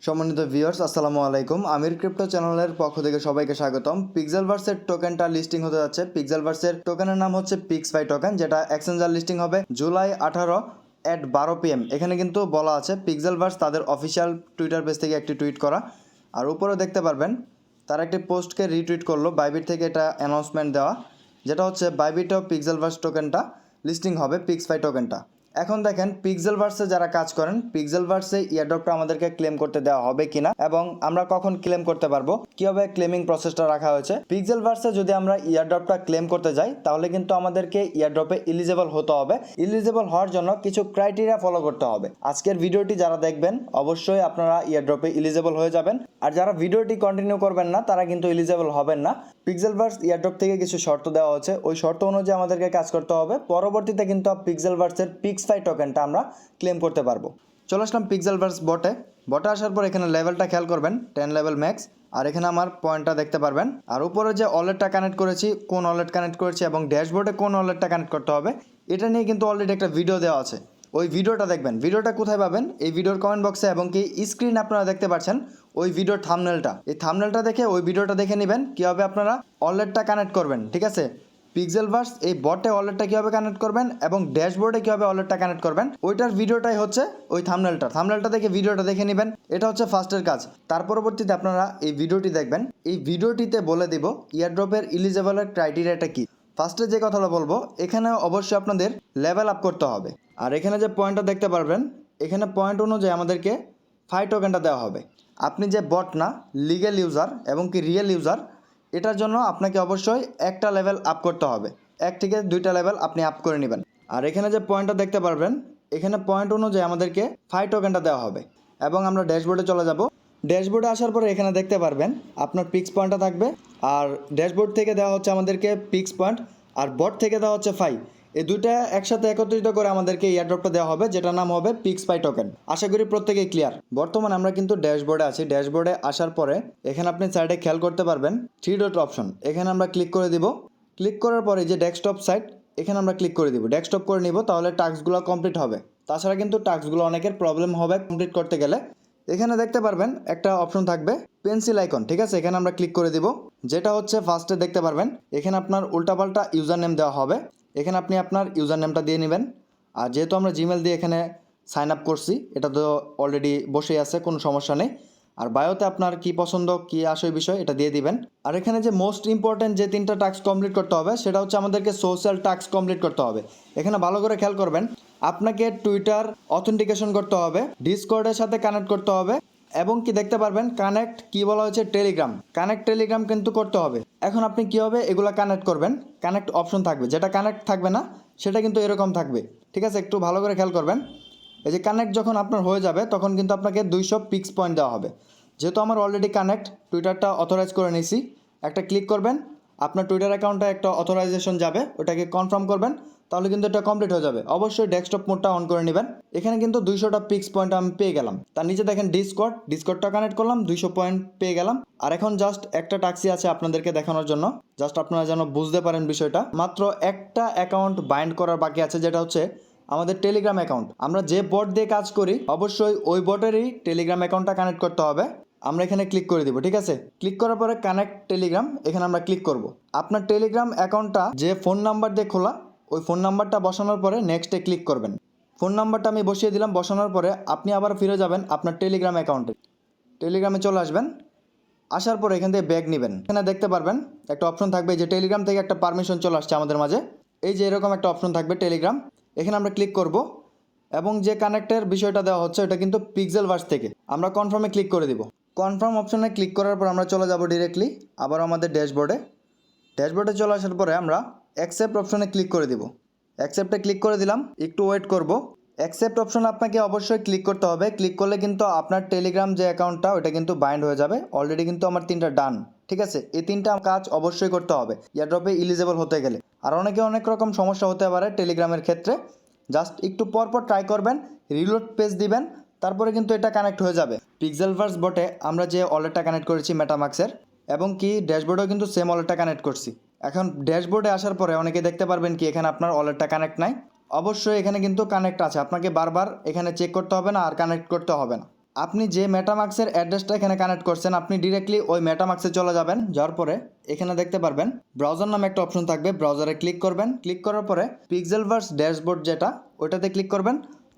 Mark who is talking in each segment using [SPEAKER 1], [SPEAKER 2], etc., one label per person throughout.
[SPEAKER 1] সম্মানিত ভিউয়ার্স, আসসালামু আলাইকুম। আমির ক্রিপ্টো চ্যানেলের পক্ষ থেকে সবাইকে স্বাগতম। পিক্সেলভার্সের টোকেনটা লিস্টিং হতে যাচ্ছে। পিক্সেলভার্সের টোকেনের নাম হচ্ছে পিক্সফাই টোকেন, যেটা এক্সচেঞ্জার লিস্টিং হবে জুলাই 18 at 12 PM। এখানে কিন্তু বলা আছে পিক্সেলভার্স তাদের অফিসিয়াল টুইটার পেজ থেকে একটি টুইট করা, আর উপরে দেখতে পারবেন তারা একটি পোস্টকে রিটুইট করলো। বাইবিট থেকে এটা অ্যানাউন্সমেন্ট দেওয়া, যেটা হচ্ছে বাইবিটেও পিক্সেলভার্স টোকেনটা লিস্টিং হবে, পিক্সফাই টোকেনটা। এখন দেখেন পিক্সেলভার্সে যারা কাজ করেন, পিক্সেলভার্সে ইয়ারড্রপটা আমাদেরকে ক্লেম করতে দেওয়া হবে কিনা এবং আমরা কখন ক্লেম করতে পারবো, কিভাবে ক্লেমিং প্রসেসটা রাখা হয়েছে। পিক্সেলভার্সে যদি আমরা ইয়ারড্রপটা ক্লেম করতে যাই তাহলে কিন্তু আমাদেরকে ইয়ারড্রপে এলিজেবল হতে হবে। এলিজেবল হওয়ার জন্য কিছু ক্রাইটেরিয়া ফলো করতে হবে। আজকের ভিডিওটি যারা দেখবেন অবশ্যই আপনারা ইয়ারড্রপে এলিজেবল হয়ে যাবেন, আর যারা ভিডিওটি কন্টিনিউ করবেন না তারা কিন্তু এলিজেবল হবেন না। পিক্সেলভার্স ইয়ারড্রপ থেকে কিছু শর্ত দেওয়া হচ্ছে, ওই শর্ত অনুযায়ী আমাদেরকে কাজ করতে হবে। পরবর্তীতে কিন্তু পিক্সেলভার্সের পিক্সফাই টোকেনটা আমরা ক্লেম করতে পারবো। চলে আসলাম পিক্সেলভার্স বটে আসার পর এখানে লেভেলটা খেয়াল করবেন, 10 লেভেল ম্যাক্স। আর এখানে আমার পয়েন্টটা দেখতে পারবেন, আর উপরে যে ওয়ালেটটা কানেক্ট করেছি, কোন ওয়ালেট কানেক্ট করেছি এবং ড্যাশবোর্ডে কোন ওয়ালেটটা কানেক্ট করতে হবে, এটা নিয়ে কিন্তু অলরেডি একটা ভিডিও দেওয়া আছে। ওই ভিডিওটা দেখবেন। ভিডিওটা কোথায় পাবেন? এই ভিডিওর কমেন্ট বক্সে, এবং কি স্ক্রিন আপনারা দেখতে পাচ্ছেন ওই ভিডিওর থাম্বনেলটা। এই থাম্বনেলটা দেখে ওই ভিডিওটা দেখে নেবেন কীভাবে আপনারা ওয়ালেটটা কানেক্ট করবেন। ঠিক আছে, পিক্সেলভার্স এই বটে ওয়ালেটটা কীভাবে কানেক্ট করবেন এবং ড্যাশবোর্ডে কীভাবে ওয়ালেটটা কানেক্ট করবেন, ওইটার ভিডিওটাই হচ্ছে ওই থাম্বনেলটা দেখে ভিডিওটা দেখে নেবেন। এটা হচ্ছে ফার্স্টের কাজ। তার পরবর্তীতে আপনারা এই ভিডিওটি দেখবেন। এই ভিডিওটিতে বলে দিব ইয়ারড্রপের এলিজেবলের ক্রাইটেরিয়াটা কী। ফার্স্টে যে কথাটা বলবো, এখানে অবশ্যই আপনাদের লেভেল আপ করতে হবে। আর এখানে যে পয়েন্টটা দেখতে পারবেন, এখানে পয়েন্ট অনুযায়ী আমাদেরকে ফাই টোকেনটা দেওয়া হবে। আপনি যে বট না, লিগ্যাল ইউজার এবং কি রিয়েল ইউজার, এটার জন্য আপনাকে অবশ্যই একটা লেভেল আপ করতে হবে। 1 থেকে 2টা লেভেল আপনি আপ করে নেবেন। আর এখানে যে পয়েন্টটা দেখতে পারবেন, এখানে পয়েন্ট অনুযায়ী আমাদেরকে ফাই টোকেনটা দেওয়া হবে। এবং আমরা ড্যাশবোর্ডে চলে যাব। ড্যাশবোর্ডে আসার পরে এখানে দেখতে পারবেন আপনার পিক্স পয়েন্টটা থাকবে, আর ড্যাশবোর্ড থেকে দেওয়া হচ্ছে আমাদেরকে পিক্স পয়েন্ট, আর বট থেকে দেওয়া হচ্ছে ফাই। এই দুইটা একসাথে একত্রিত করে আমাদেরকে ইয়ারড্রপটা দেওয়া হবে, যেটার নাম হবে পিক্সফাই টোকেন। আশা করি প্রত্যেকেই ক্লিয়ার। বর্তমানে আমরা কিন্তু ড্যাশবোর্ডে আছি। ড্যাশবোর্ডে আসার পরে এখানে আপনি সাইডে খেয়াল করতে পারবেন 3 ডট অপশন, এখানে আমরা ক্লিক করে দিব। ক্লিক করার পরে যে ডেস্কটপ সাইট, এখানে আমরা ক্লিক করে দিব। ডেস্কটপ করে নিব, তাহলে টাস্কগুলো কমপ্লিট হবে। তাছাড়া কিন্তু টাস্কগুলো অনেকের প্রবলেম হবে কমপ্লিট করতে গেলে। এখানে দেখতে পারবেন একটা অপশন থাকবে পেন্সিল আইকন। ঠিক আছে, এখানে আমরা ক্লিক করে দিব। যেটা হচ্ছে ফার্স্টে দেখতে পারবেন এখানে আপনার উল্টাপাল্টা ইউজার নেম দেওয়া হবে। এখানে আপনি আপনার ইউজার নেমটা দিয়ে নেবেন। আর যেহেতু আমরা জিমেল দিয়ে এখানে সাইন আপ করছি, এটা তো অলরেডি বসেই আছে, কোনো সমস্যা নেই। আর বায়োতে আপনার কি পছন্দ, কি আসল বিষয়, এটা দিয়ে দিবেন। আর এখানে যে মোস্ট ইম্পর্ট্যান্ট যে 3টা টাস্ক কমপ্লিট করতে হবে, সেটা হচ্ছে আমাদেরকে সোশ্যাল টাস্ক কমপ্লিট করতে হবে। এখানে ভালো করে খেয়াল করবেন, আপনাকে টুইটার অথেন্টিকেশন করতে হবে, ডিসকর্ডের সাথে কানেক্ট করতে হবে, এবং কি দেখতে পারবেন কানেক্ট কি বলা হয়েছে, টেলিগ্রাম কিন্তু করতে হবে। এখন আপনি কীভাবে এগুলো কানেক্ট করবেন? কানেক্ট অপশন থাকবে, যেটা কানেক্ট থাকবে না সেটা কিন্তু এরকম থাকবে। ঠিক আছে, একটু ভালো করে খেয়াল করবেন। এই যে কানেক্ট যখন আপনার হয়ে যাবে, তখন কিন্তু আপনাকে 200 পিক্স পয়েন্ট দেওয়া হবে। যেহেতু আমার অলরেডি কানেক্ট, টুইটারটা অথরাইজ করে নিয়েছি, একটা ক্লিক করবেন, আপনার টুইটার অ্যাকাউন্টে একটা অথরাইজেশন যাবে, ওটাকে কনফার্ম করবেন, তাহলে কিন্তু এটা কমপ্লিট হয়ে যাবে। অবশ্যই ডেস্কটপ মোডটা অন করে নেবেন। এখানে কিন্তু 200টা পিক্স পয়েন্ট আমি পেয়ে গেলাম। তার নিচে দেখেন ডিসকর্ডটা কানেক্ট করলাম, 200 পয়েন্ট পেয়ে গেলাম। আর এখন জাস্ট একটা টাক্সি আছে আপনাদেরকে দেখানোর জন্য, জাস্ট আপনারা যেন বুঝতে পারেন বিষয়টা। মাত্র একটা অ্যাকাউন্ট বাইন্ড করার বাকি আছে, যেটা হচ্ছে আমাদের টেলিগ্রাম অ্যাকাউন্ট। আমরা যে বট দিয়ে কাজ করি, অবশ্যই ওই বটেরই টেলিগ্রাম অ্যাকাউন্টটা কানেক্ট করতে হবে। আমরা এখানে ক্লিক করে দিব। ঠিক আছে, ক্লিক করার পরে কানেক্ট টেলিগ্রাম, এখানে আমরা ক্লিক করব। আপনার টেলিগ্রাম অ্যাকাউন্টটা যে ফোন নাম্বার দিয়ে খোলা, ওই ফোন নাম্বারটা বসানোর পরে নেক্সটে ক্লিক করবেন। ফোন নাম্বারটা আমি বসিয়ে দিলাম। বসানোর পরে আপনি আবার ফিরে যাবেন আপনার টেলিগ্রাম অ্যাকাউন্টে। টেলিগ্রামে চলে আসবেন। আসার পরে এখান থেকে ব্যাগ নেবেন। এখানে দেখতে পারবেন একটা অপশন থাকবে, যে টেলিগ্রাম থেকে একটা পারমিশন চলে আসছে আমাদের মাঝে। এই যে এরকম একটা অপশন থাকবে টেলিগ্রাম, এখানে আমরা ক্লিক করব। এবং যে কানেক্টের বিষয়টা দেওয়া হচ্ছে, এটা কিন্তু পিক্সেলভার্স থেকে। আমরা কনফার্মে ক্লিক করে দিব। কনফার্ম অপশনে ক্লিক করার পর আমরা চলে যাব ডিরেক্টলি আবার আমাদের ড্যাশবোর্ডে চলে আসার পরে আমরা অ্যাকসেপ্ট অপশনে ক্লিক করে দিব। অ্যাকসেপ্টে ক্লিক করে দিলাম, একটু ওয়েট করব। অ্যাকসেপ্ট অপশন আপনাকে অবশ্যই ক্লিক করতে হবে। ক্লিক করলে কিন্তু আপনার টেলিগ্রাম যে অ্যাকাউন্টটা, ওটা কিন্তু বাইন্ড হয়ে যাবে। অলরেডি কিন্তু আমার 3টা ডান। ঠিক আছে, এই 3টা কাজ অবশ্যই করতে হবে ইয়ারড্রপে এলিজেবল হতে গেলে। আর অনেক রকম সমস্যা হতে পারে টেলিগ্রামের ক্ষেত্রে। জাস্ট একটু পরপর ট্রাই করবেন, রিলোড পেজ দিবেন, তারপরে কিন্তু এটা কানেক্ট হয়ে যাবে। পিক্সেলভার্স বটে আমরা যে ওয়ালেটটা কানেক্ট করেছি মেটামাক্সের, এবং কি ড্যাশবোর্ডেও কিন্তু সেম ওয়ালেটটা কানেক্ট করছি। এখন ড্যাশবোর্ডে আসার পরে অনেকে দেখতে পারবেন কি এখানে আপনার ওয়ালেটটা কানেক্ট নাই। অবশ্যই এখানে কিন্তু কানেক্ট আছে, আপনাকে বারবার এখানে চেক করতে হবে না, আর কানেক্ট করতে হবে না। আপনি যে মেটামাক্সের অ্যাড্রেসটা এখানে কানেক্ট করছেন আপনি ডিরেক্টলি ওই মেটামাক্সে চলে যাবেন। যাওয়ার পরে এখানে দেখতে পারবেন ব্রাউজার নামে একটা অপশন থাকবে, ব্রাউজারে ক্লিক করবেন। ক্লিক করার পরে পিক্সেলভার্স ড্যাশবোর্ড যেটা ওইটাতে ক্লিক করবেন।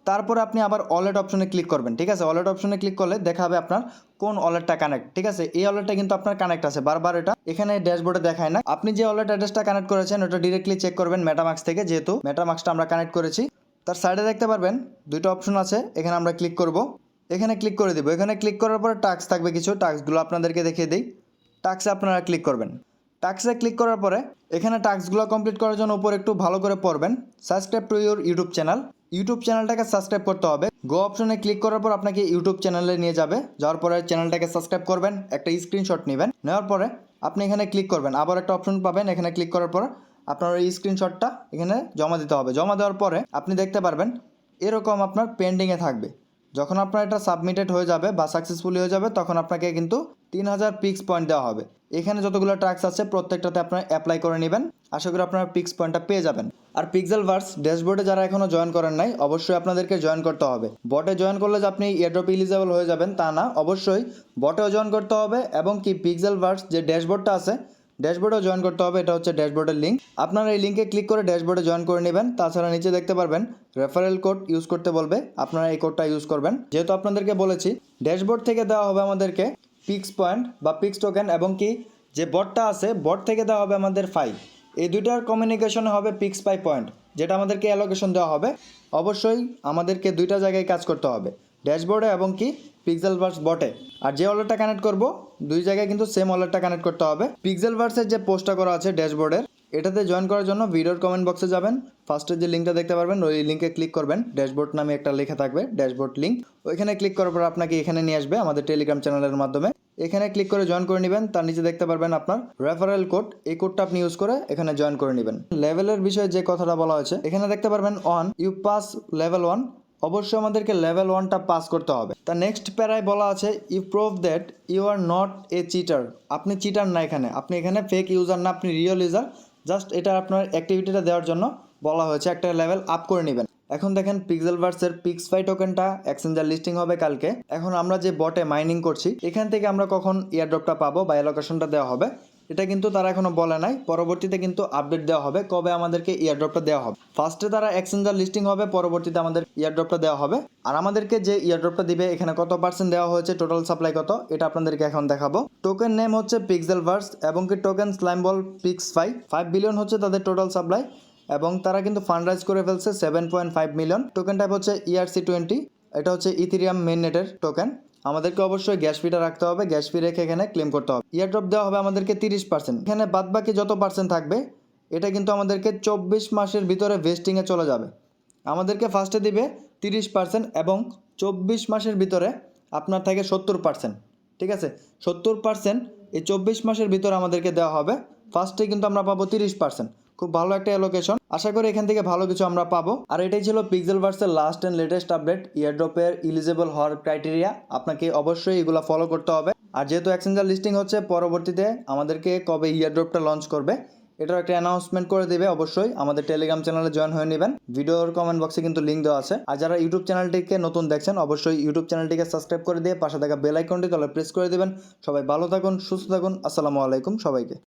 [SPEAKER 1] তারপরে আপনি আবার ওয়ালেট অপশনে ক্লিক করবেন। ঠিক আছে, ওয়ালেট অপশনে ক্লিক করলে দেখাবে আপনার কোন ওয়ালেটটা কানেক্ট। ঠিক আছে, এই ওয়ালেটটা কিন্তু আপনার কানেক্ট আছে, বারবার এটা এখানে ড্যাশবোর্ডে দেখায় না। আপনি যে ওয়ালেট অ্যাড্রেসটা কানেক্ট করেছেন ওটা ডিরেক্টলি চেক করবেন মেটামাক্স থেকে, যেহেতু মেটামাক্সটা আমরা কানেক্ট করেছি। তার সাইডে দেখতে পারবেন দুটো অপশন আছে, এখানে আমরা ক্লিক করব। এখানে ক্লিক করে দিব। এখানে ক্লিক করার পরে টাস্ক থাকবে কিছু, টাস্কগুলো আপনাদেরকে দেখিয়ে দিই। টাস্কে আপনারা ক্লিক করবেন। টাস্কে ক্লিক করার পরে এখানে টাস্কগুলো কমপ্লিট করার জন্য উপর একটু ভালো করে পড়বেন, subscribe to your YouTube channel. YouTube চ্যানেলটাকে সাবস্ক্রাইব করতে হবে। গো অপশনে ক্লিক করার পর আপনাকে ইউটিউব চ্যানেলে নিয়ে যাবে। যাওয়ার পরে চ্যানেলটাকে সাবস্ক্রাইব করবেন, একটা স্ক্রিনশট নেবেন। নেওয়ার পরে আপনি এখানে ক্লিক করবেন, আবার একটা অপশন পাবেন। এখানে ক্লিক করার পর আপনার এই স্ক্রিনশটটা এখানে জমা দিতে হবে। জমা দেওয়ার পরে আপনি দেখতে পারবেন এরকম আপনার পেন্ডিংয়ে থাকবে। যখন আপনার এটা সাবমিটেড হয়ে যাবে বা সাকসেসফুলি হয়ে যাবে তখন আপনাকে কিন্তু 3000 পিক্স পয়েন্ট দেওয়া হবে। এখানে যতগুলো টাস্ক আছে প্রত্যেকটাতে আপনার অ্যাপ্লাই করে নেবেন। আশা করি আপনারা পিক্স পয়েন্টটা পেয়ে যাবেন। আর পিক্সেলভার্স ড্যাশবোর্ডে যারা এখনও জয়েন করেন নাই অবশ্যই আপনাদেরকে জয়েন করতে হবে। বটে জয়েন করলে যে আপনি এয়ারড্রপ এলিজেবল হয়ে যাবেন তা না, অবশ্যই বটেও জয়েন করতে হবে এবং কি পিক্সেলভার্স যে ড্যাশবোর্ডটা আছে ড্যাশবোর্ডেও জয়েন করতে হবে। এটা হচ্ছে ড্যাশবোর্ডের লিঙ্ক, আপনারা এই লিঙ্কে ক্লিক করে ড্যাশবোর্ডে জয়েন করে নেবেন। তাছাড়া নিচে দেখতে পারবেন রেফারেল কোড ইউজ করতে বলবে, আপনারা এই কোডটা ইউজ করবেন। যেহেতু আপনাদেরকে বলেছি ড্যাশবোর্ড থেকে দেওয়া হবে আমাদেরকে পিক্স পয়েন্ট বা পিক্স টোকেন, এবং কি যে বটটা আছে বট থেকে দেওয়া হবে আমাদের 5। এই দুইটার কমিউনিকেশনে হবে পিক্স 5 পয়েন্ট, যেটা আমাদেরকে অ্যালোকেশন দেওয়া হবে। অবশ্যই আমাদেরকে দুইটা জায়গায় কাজ করতে হবে, ড্যাশবোর্ডে এবং কি পিক্সেলভার্স বটে। আর যে ওয়ালেটটা কানেক্ট করব দুই জায়গায় কিন্তু সেম ওয়ালেটটা কানেক্ট করতে হবে। পিক্সেলভার্সের যে পোস্টটা করা আছে ড্যাশবোর্ডের, এটাতে জয়েন করার জন্য ভিডিওর কমেন্ট বক্সে যাবেন। ফার্স্টে যে লিঙ্কটা দেখতে পারবেন ওই লিঙ্কে ক্লিক করবেন। ড্যাশবোর্ড নামে একটা লেখা থাকবে, ড্যাশবোর্ড লিঙ্ক। ওইখানে ক্লিক করার পর আপনাকে এখানে নিয়ে আসবে আমাদের টেলিগ্রাম চ্যানেলের মাধ্যমে। এখানে ক্লিক করে জয়েন করে নেবেন। তার নিচে দেখতে পারবেন আপনার রেফারেল কোড, এই কোডটা আপনি ইউজ করে এখানে জয়েন করে নেবেন। লেভেলের বিষয়ে যে কথাটা বলা হয়েছে এখানে দেখতে পারবেন অন ইউ পাস লেভেল 1, অবশ্যই আমাদেরকে লেভেল 1টা পাস করতে হবে। তা নেক্সট প্যারায় বলা আছে you prove that you are not a cheater. আপনি চিটার না, আপনি এখানে ফেক ইউজার না, আপনি রিয়েল ইউজার। জাস্ট এটা আপনার অ্যাক্টিভিটিটা দেওয়ার জন্য বলা হয়েছে, একটা লেভেল আপ করে নেবেন। এখন দেখেন পিক্সেলভার্সের পিক্স5 টোকেনটা এক্সচেঞ্জার লিস্টিং হবে কালকে। এখন আমরা যে বটে মাইনিং করছি এখান থেকে আমরা কখন ইয়ারড্রপটা পাবো বা অ্যালোকেশনটা দেওয়া হবে এটা কিন্তু তারা এখনো বলে নাই। পরবর্তীতে কিন্তু আপডেট দেওয়া হবে কবে আমাদেরকে ইয়ারড্রপটা দেওয়া হবে। ফার্স্টে তারা এক্সচেঞ্জার লিস্টিং হবে, পরবর্তীতে আমাদের ইয়ারড্রপটা দেওয়া হবে। আর আমাদেরকে যে ইয়ারড্রপটা দিবে এখানে কত পার্সেন্ট দেওয়া হয়েছে, টোটাল সাপ্লাই কত, এটা আপনাদেরকে এখন দেখাবো। টোকেন নেম হচ্ছে পিক্সেলভার্স এবং কি টোকেন স্লাইম বল পিক্স5। 5 বিলিয়ন হচ্ছে তাদের টোটাল সাপ্লাই এবং তারা কিন্তু ফান্ড রাইজ করে ফেলছে 7.5 মিলিয়ন। টোকেন টাইপ হচ্ছে ERC20, এটা হচ্ছে ইথেরিয়াম মেইন নেটের টোকেন। আমাদেরকে অবশ্যই গ্যাস ফিটা রাখতে হবে, গ্যাস ফি রেখে এখানে ক্লেম করতে হবে। ইয়ারড্রপ দেওয়া হবে আমাদেরকে 30%। এখানে বাদবাকি যত পার্সেন্ট থাকবে এটা কিন্তু আমাদেরকে 24 মাসের ভিতরে ভেস্টিংয়ে চলে যাবে। আমাদেরকে ফার্স্টে দিবে 30% এবং 24 মাসের ভিতরে আপনার থেকে 70%। ঠিক আছে, 70% এই 24 মাসের ভিতরে আমাদেরকে দেওয়া হবে। ফার্স্টে কিন্তু আমরা পাবো 30%, খুব ভালো একটা অ্যালোকেশন। আশা করি এখান থেকে ভালো কিছু আমরা পাবো। আর এটাই ছিল পিক্সেলভার্সের লাস্ট অ্যান্ড লেটেস্ট আপডেট, ইয়ারড্রপের এলিজেবল হওয়ার ক্রাইটেরিয়া। আপনাকে অবশ্যই এগুলো ফলো করতে হবে। আর যেহেতু এক্সচেঞ্জার লিস্টিং হচ্ছে, পরবর্তীতে আমাদেরকে কবে ইয়ারড্রপটা লঞ্চ করবে এটার একটা অ্যানাউন্সমেন্ট করে দেবে। অবশ্যই আমাদের টেলিগ্রাম চ্যানেলে জয়েন হয়ে নেবেন, ভিডিওর কমেন্ট বক্সে কিন্তু লিঙ্ক দেওয়া আছে। আর যারা ইউটিউব চ্যানেলটিকে নতুন দেখছেন অবশ্যই ইউটিউব চ্যানেলটিকে সাবস্ক্রাইব করে দিয়ে পাশে থাকা বেল আইকনটি তাহলে প্রেস করে দেবেন। সবাই ভালো থাকুন, সুস্থ থাকুন। আসসালামু আলাইকুম সবাইকে।